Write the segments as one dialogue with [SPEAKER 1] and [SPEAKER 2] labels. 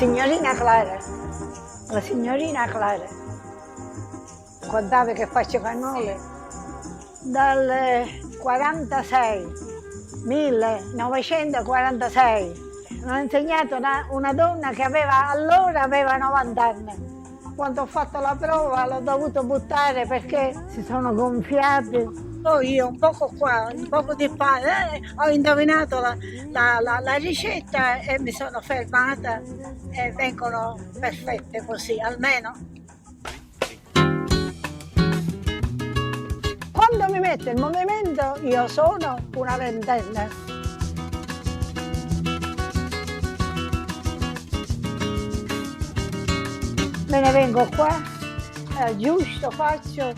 [SPEAKER 1] signorina Clara, la signorina Clara, contava che faccio cannoli dal 46, 1946. Mi ha insegnato una donna che allora aveva 90 anni. Quando ho fatto la prova l'ho dovuto buttare perché si sono gonfiati. Poi io un poco qua, un poco di pane, ho indovinato la ricetta e mi sono fermata e vengono perfette così, almeno. Quando mi metto in movimento io sono una ventenne. Me ne vengo qua, giusto, faccio,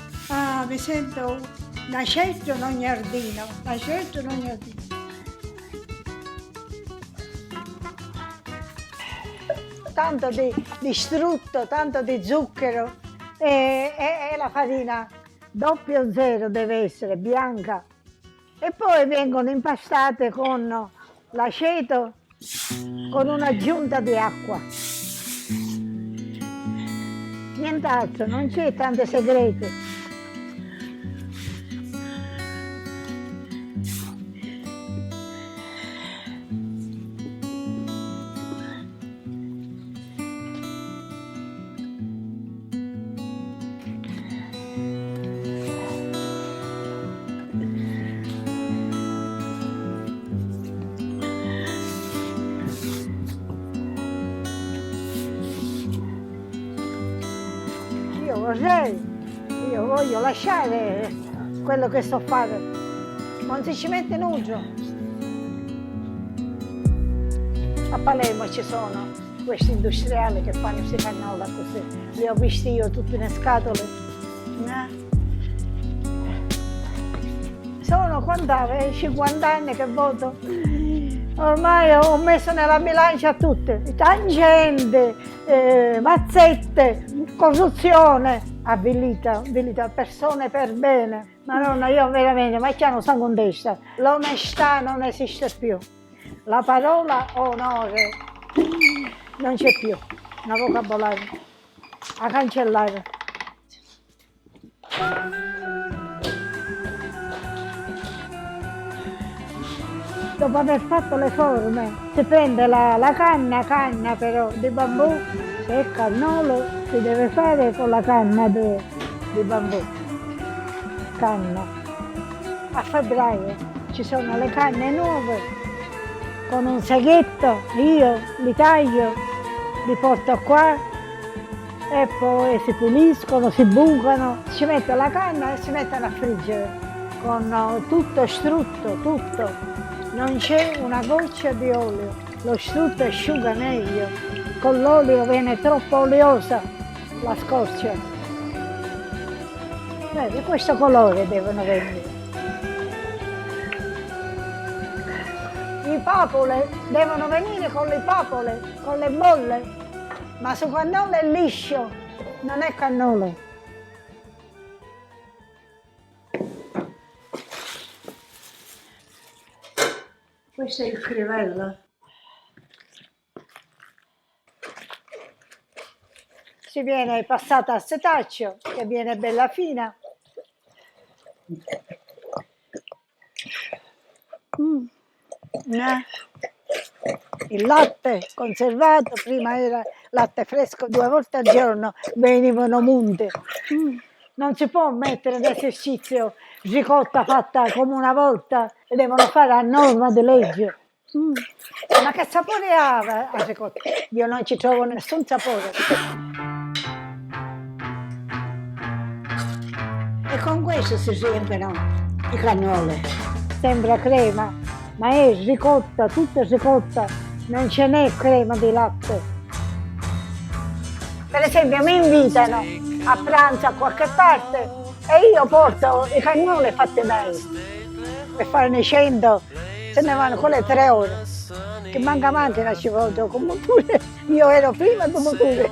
[SPEAKER 1] mi sento una certo in ogni giardino, una certo in ogni giardino. Tanto di strutto, tanto di zucchero e la farina 00 deve essere, bianca. E poi vengono impastate con l'aceto, con un'aggiunta di acqua. Nient'altro, non c'è tanto segreto. Io voglio lasciare quello che sto facendo, non si ci mette nulla. A Palermo ci sono questi industriali che fanno questi cannoli così, li ho visti io tutti in scatole. Sono quant'anni? 50 anni che voto. Ormai ho messo nella bilancia tutte, tangente, mazzette, corruzione, avvilita persone per bene. Madonna, io veramente, ma chiaro sono contesta. L'onestà non esiste più. La parola onore non c'è più. Una vocabolario a cancellare. Dopo aver fatto le forme, si prende la canna però di bambù, se è cannolo si deve fare con la canna di bambù. Canna. A febbraio ci sono le canne nuove, con un seghetto, io li taglio, li porto qua e poi si puliscono, si bucano, si mette la canna e si mettono a friggere con tutto strutto, tutto. Non c'è una goccia di olio, lo strutto asciuga meglio, con l'olio viene troppo oliosa la scoccia. Vedi, questo colore devono venire. I papole devono venire con le papole, con le bolle, ma se cannolo è liscio, non è cannolo. Questo è il crivello. Si viene passata a setaccio, che viene bella fina. Il latte conservato, prima era latte fresco 2 volte al giorno, venivano munte. Non si può mettere d'esercizio ricotta fatta come una volta e devono fare a norma di legge. Ma che sapore ha la ricotta? Io non ci trovo nessun sapore. E con questo si riempiono i cannoli. Sembra crema, ma è ricotta, tutta ricotta, non ce n'è crema di latte. Per esempio mi invitano a pranzo a qualche parte e io porto i cannoli fatti bene. Per farne 100 se ne vanno quelle 3 ore. Che manca macchina ci voglio, come pure io ero prima, come pure.